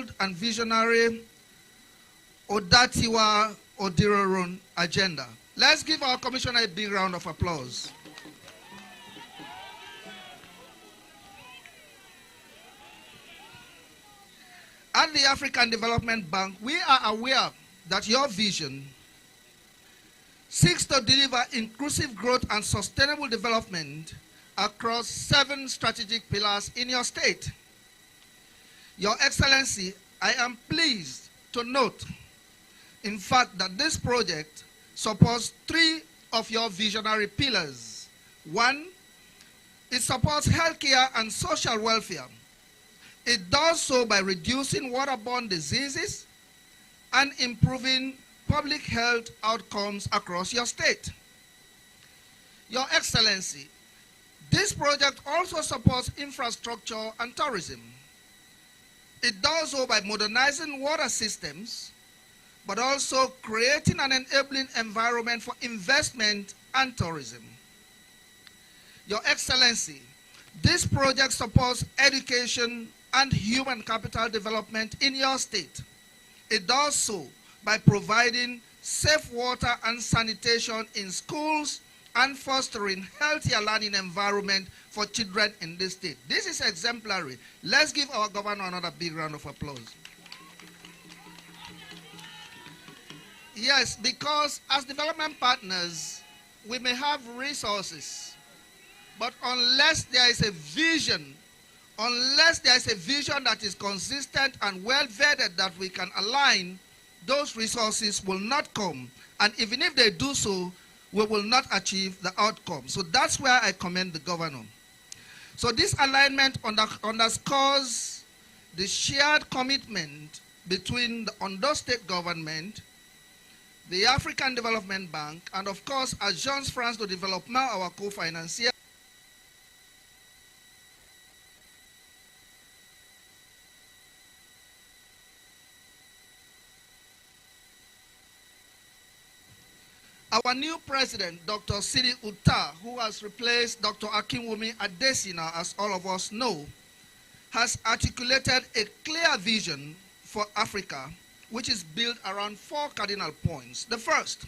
bold and visionary Odatiwa Odirorun agenda. Let's give our commissioner a big round of applause. At the African Development Bank, we are aware that your vision seeks to deliver inclusive growth and sustainable development across 7 strategic pillars in your state. Your Excellency, I am pleased to note, in fact, that this project supports 3 of your visionary pillars. 1, it supports healthcare and social welfare. It does so by reducing waterborne diseases and improving public health outcomes across your state. Your Excellency, this project also supports infrastructure and tourism. It does so by modernizing water systems, but also creating an enabling environment for investment and tourism. Your Excellency, this project supports education and human capital development in your state. It does so by providing safe water and sanitation in schools and fostering healthier learning environment for children in this state. This is exemplary. Let's give our governor another big round of applause. Yes, because as development partners, we may have resources, but unless there is a vision, that is consistent and well vetted that we can align, those resources will not come. And even if they do so, we will not achieve the outcome. So that's where I commend the governor. So this alignment underscores the shared commitment between the Ondo State government, the African Development Bank, and of course, Agence France de Développement, our co-financier. Our new president, Dr. Sidi Uta, who has replaced Dr. Akinwumi Adesina, as all of us know, has articulated a clear vision for Africa, which is built around 4 cardinal points. The first,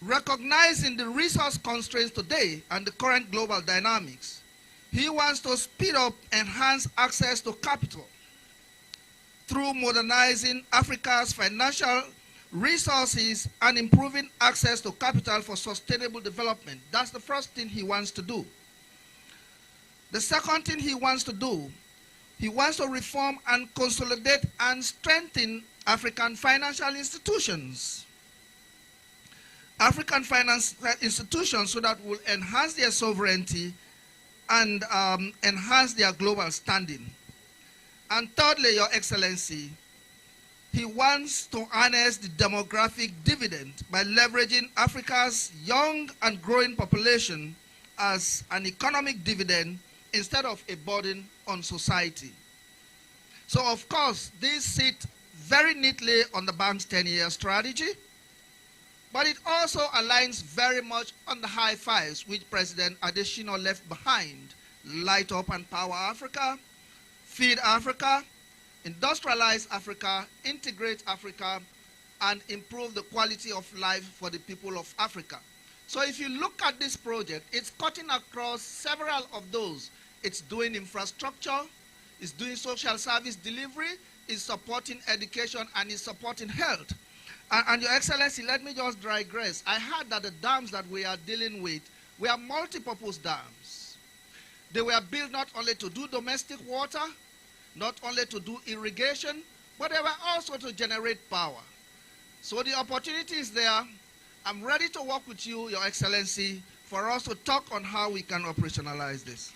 recognizing the resource constraints today and the current global dynamics, he wants to speed up, enhance access to capital through modernizing Africa's financial resources and improving access to capital for sustainable development. That's the first thing he wants to do. The second thing he wants to do, he wants to reform and consolidate and strengthen African financial institutions. African financial institutions so that will enhance their sovereignty and enhance their global standing. And thirdly, Your Excellency, he wants to harness the demographic dividend by leveraging Africa's young and growing population as an economic dividend instead of a burden on society. So of course, these sit very neatly on the bank's 10-year strategy, but it also aligns very much on the high fives which President Adesina left behind: Light Up and Power Africa, Feed Africa, Industrialize Africa, Integrate Africa, and improve the quality of life for the people of Africa. So if you look at this project, it's cutting across several of those. It's doing infrastructure, it's doing social service delivery, it's supporting education, and it's supporting health. And Your Excellency, let me just digress. I heard that the dams that we are dealing with were multi-purpose dams. They were built not only to do domestic water, not only to do irrigation, but they were also to generate power. So the opportunity is there. I'm ready to work with you, Your Excellency, for us to talk on how we can operationalize this.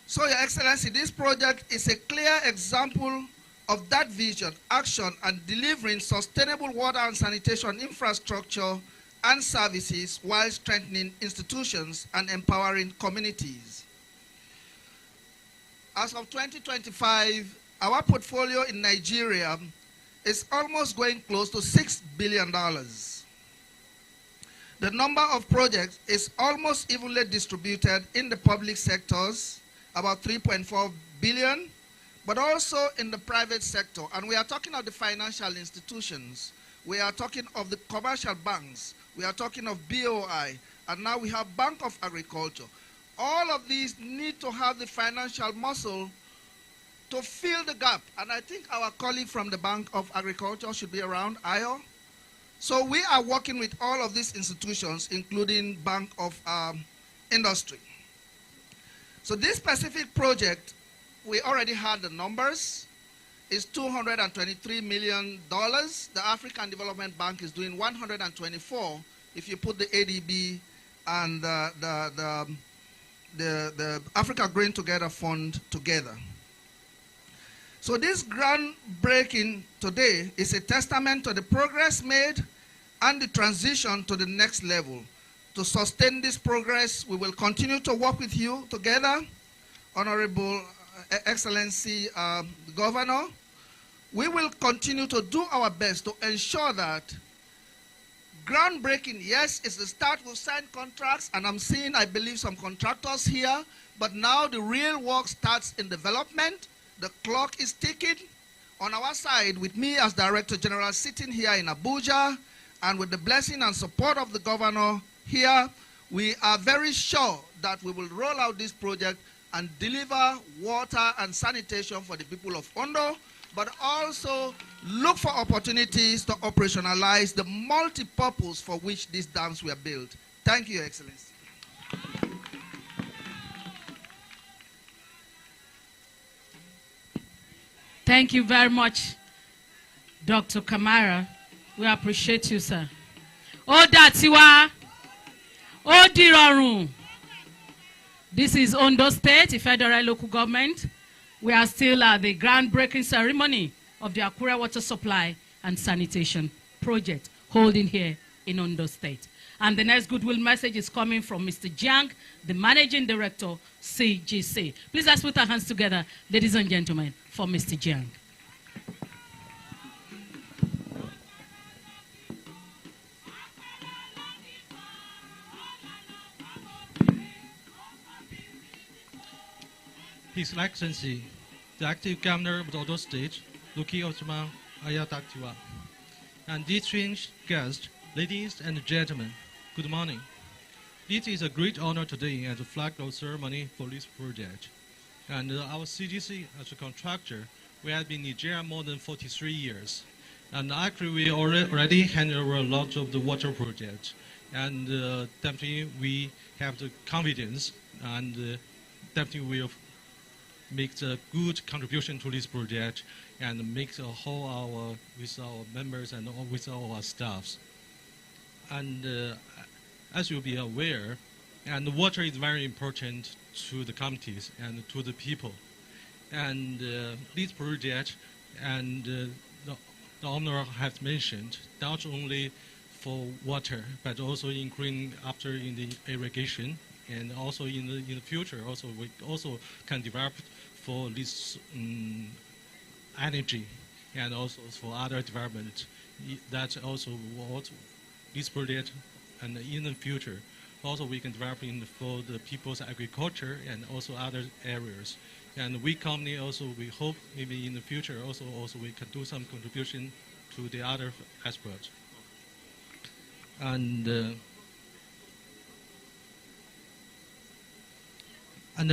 So, Your Excellency, this project is a clear example of that vision, action, and delivering sustainable water and sanitation infrastructure and services while strengthening institutions and empowering communities. As of 2025, our portfolio in Nigeria is almost going close to $6 billion. The number of projects is almost evenly distributed in the public sectors, about 3.4 billion, but also in the private sector. And we are talking of the financial institutions. We are talking of the commercial banks. We are talking of BOI. And now we have Bank of Agriculture. All of these need to have the financial muscle to fill the gap. And I think our colleague from the Bank of Agriculture should be around, Ayo. So we are working with all of these institutions, including Bank of Industry. So this specific project, we already had the numbers, is $223 million. The African Development Bank is doing 124 if you put the ADB and the Africa Green Together Fund together. So this groundbreaking today is a testament to the progress made and the transition to the next level. To sustain this progress, we will continue to work with you together, Honorable Excellency Governor. We will continue to do our best to ensure that groundbreaking, yes, is the start. We'll sign contracts, and I'm seeing, I believe, some contractors here, but now the real work starts in development. The clock is ticking. On our side, with me as Director General sitting here in Abuja, and with the blessing and support of the governor here, we are very sure that we will roll out this project and deliver water and sanitation for the people of Ondo, but also look for opportunities to operationalize the multi-purpose for which these dams were built. Thank you, Your Excellency. Thank you very much, Dr. Kamara. We appreciate you, sir. Odatiwa, Odirorun. This is Ondo State, the federal local government. We are still at the groundbreaking ceremony of the Akure water supply and sanitation project holding here in Ondo State. And the next goodwill message is coming from Mr. Jiang, the Managing Director, CGC. Please let's put our hands together, ladies and gentlemen, for Mr. Jiang. His Excellency, the active Governor of the Ondo State, Luki Osman Ayatatiwa, and distinguished guests, ladies and gentlemen, good morning. It is a great honor today as a flag-off ceremony for this project. And our CGC, as a contractor, we have been in Nigeria more than 43 years. And actually, we already handle a lot of the water projects. And definitely, we have the confidence, and definitely we will make a good contribution to this project and make a whole with our members and with our staffs. And as you'll be aware, and water is very important to the communities and to the people. And this project, and the owner has mentioned, not only for water, but also including after in the irrigation, and also in the future, also we also can develop for this energy, and also for other development. That's also what this project, and in the future, also we can develop for the people's agriculture and also other areas. And we company also, we hope maybe in the future also we can do some contribution to the other aspects. And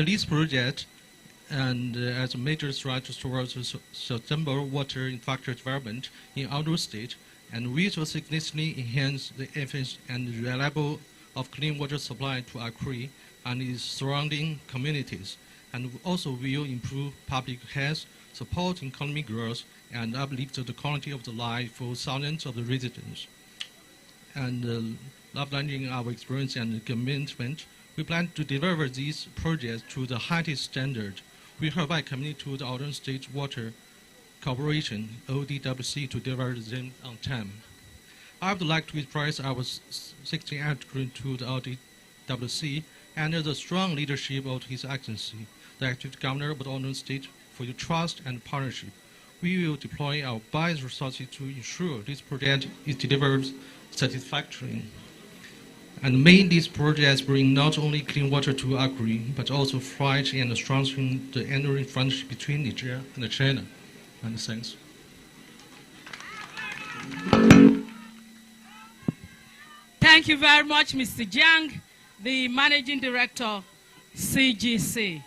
this project, and as a major stride towards sustainable water infrastructure development in Ondo State, and we will significantly enhance the efficiency and reliable of clean water supply to Akure and its surrounding communities, and also will improve public health, support economic growth, and uplift the quality of the life for thousands of the residents. And leveraging our experience and commitment, we plan to deliver these projects to the highest standard. We hereby commit to the Ondo State Water Corporation, ODWC, to deliver them on time. I would like to express our sincere gratitude to the ODWC under the strong leadership of His Excellency, the Active Governor of the Ondo State, for your trust and partnership. We will deploy our best resources to ensure this project is delivered satisfactorily. And may these projects bring not only clean water to Akure, but also fight and strengthen the enduring friendship between Nigeria and China. And thanks. Thank you very much, Mr. Jiang, the Managing Director, CGC.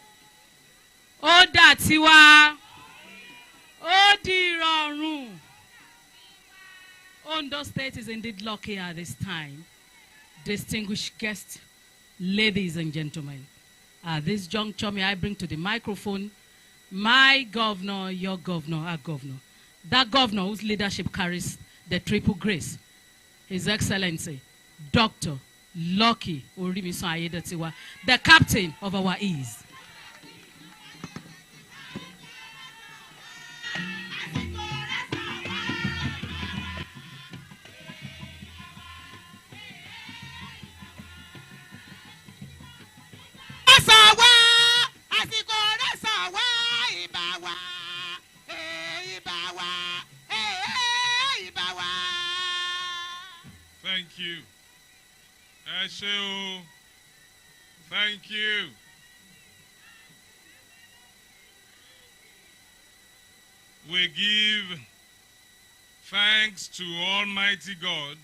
Ó dà tiwa, ó di ìrọ̀rùn. Ondo State is indeed lucky at this time. Distinguished guests, ladies and gentlemen, at this juncture, may I bring to the microphone my governor, your governor, our governor, that governor whose leadership carries the triple grace, His Excellency, Dr. Lucky Orimisan Ayedatiwa, the captain of our ease. Thank you. Eshe, thank you. We give thanks to Almighty God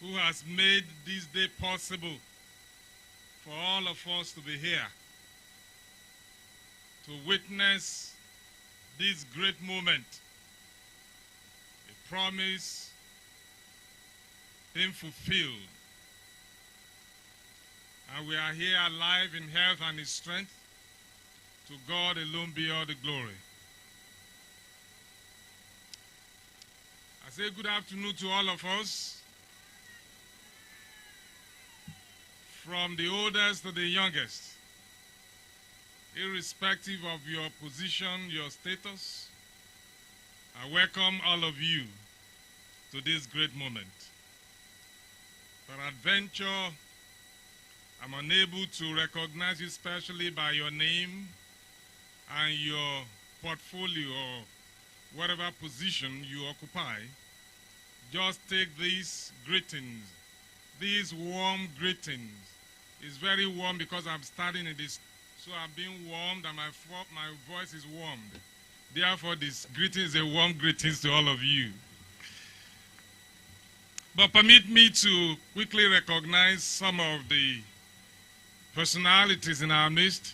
who has made this day possible for all of us to be here to witness this great moment, a promise being fulfilled. And we are here alive in health and in strength. To God alone be all the glory. I say good afternoon to all of us, from the oldest to the youngest, irrespective of your position, your status. I welcome all of you to this great moment. Peradventure, I'm unable to recognize you especially by your name and your portfolio or whatever position you occupy. Just take these greetings, these warm greetings. It's very warm because I'm starting in this, so I'm being warmed and my voice is warmed. Therefore, this greeting is a warm greetings to all of you. But permit me to quickly recognize some of the personalities in our midst.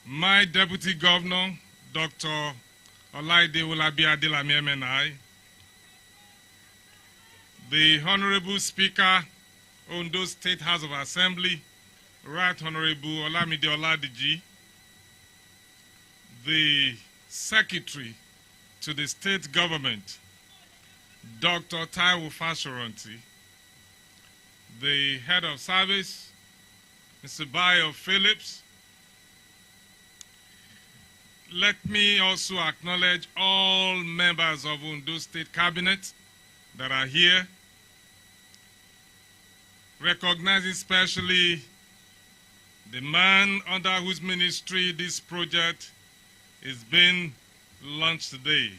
My Deputy Governor, Dr. Olaide Olabi Adelami MNI, the Honorable Speaker, Ondo State House of Assembly, Right Honorable Olamide Oladiji, the Secretary to the State Government, Dr. Taiwo Fashoranti, the Head of Service, Mr. Bayo Phillips. Let me also acknowledge all members of Ondo State Cabinet that are here, recognizing especially the man under whose ministry this project is being launched today,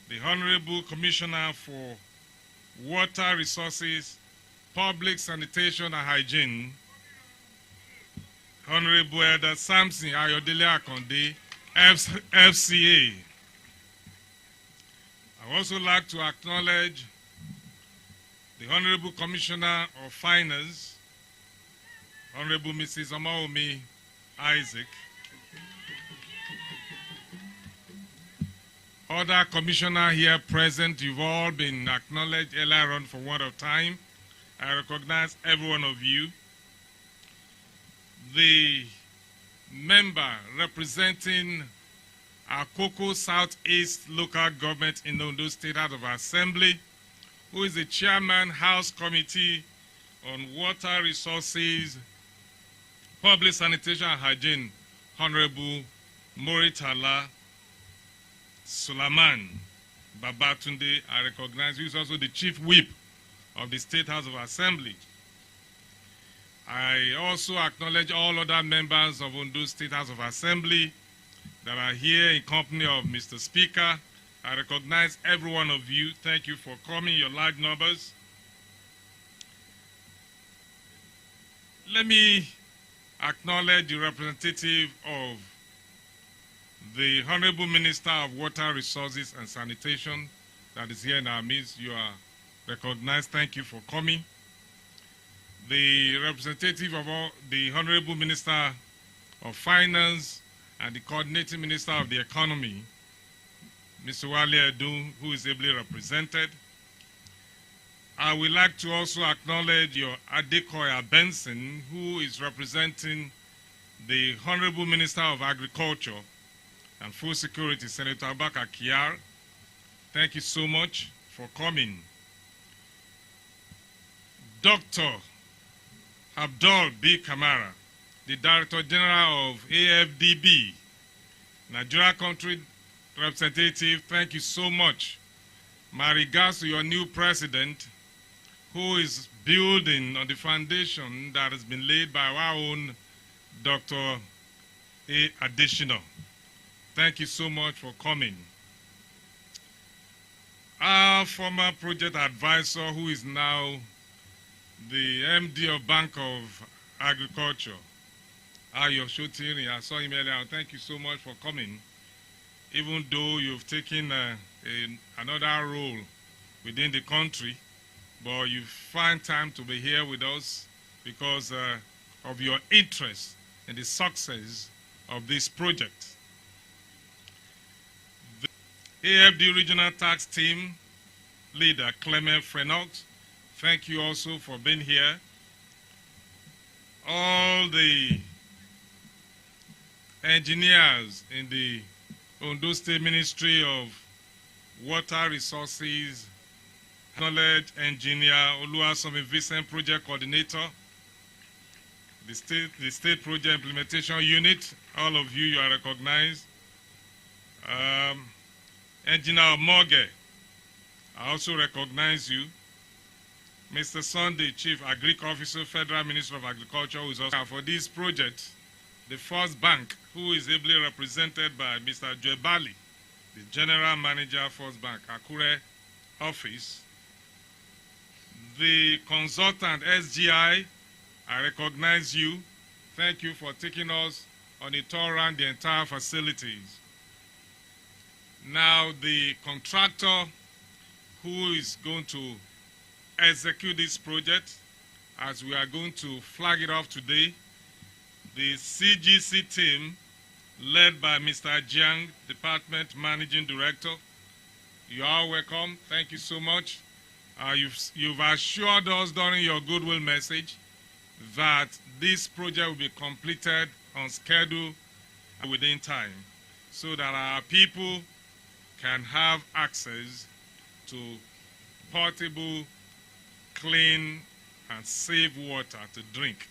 the Honorable Commissioner for Water Resources, Public Sanitation and Hygiene, Honorable Elder Samson Ayodele Akonde, FCA. I would also like to acknowledge the Honorable Commissioner of Finance, Honorable Mrs. Amaomi Isaac, other commissioner here present. You've all been acknowledged earlier on for one of time. I recognize every one of you. The member representing Akoko Southeast Local Government in Ondo State House of Assembly, who is the Chairman, House Committee on Water Resources, Public Sanitation and Hygiene, Honorable Moritala Sulaman Babatunde. I recognize you. He is also the Chief Whip of the State House of Assembly. I also acknowledge all other members of Ondo State House of Assembly that are here in company of Mr. Speaker I recognize every one of you. Thank you for coming, your large numbers. Let me acknowledge the representative of the Honorable Minister of Water Resources and Sanitation that is here in our midst. You are recognized. Thank you for coming. The representative of the Honorable Minister of Finance and the Coordinating Minister of the Economy, Mr. Wale Edu, who is ably represented. I would like to also acknowledge your Adekoya Benson, who is representing the Honorable Minister of Agriculture and Food Security, Senator Abaka Kiar. Thank you so much for coming. Dr. Abdul B. Kamara, the Director General of AFDB, Nigeria Country Representative, thank you so much. My regards to your new president, who is building on the foundation that has been laid by our own Dr. A. Additional. Thank you so much for coming. Our former project advisor, who is now the MD of Bank of Agriculture, Ayo Shotiri, I saw him earlier. Thank you so much for coming. Even though you've taken another role within the country, but you find time to be here with us because of your interest in the success of this project. The AFD Regional Tax Team leader, Clement Frenox, thank you also for being here. All the engineers in the Ondo State Ministry of Water Resources, Knowledge Engineer Oluwasomi Vincent Project Coordinator, the State Project Implementation Unit, all of you are recognized. Engineer Morgan, I also recognize you. Mr. Sunday, Chief Agric Officer, Federal Minister of Agriculture, who is also for this project. The First Bank, who is ably represented by Mr. Joebali, the General Manager, First Bank, Akure Office. The consultant, SGI, I recognize you. Thank you for taking us on a tour around the entire facilities. Now, the contractor who is going to execute this project, as we are going to flag it off today, the CGC team, led by Mr. Jiang, Department Managing Director. You are welcome. Thank you so much. You've assured us during your goodwill message that this project will be completed on schedule and within time, so that our people can have access to portable, clean, and safe water to drink.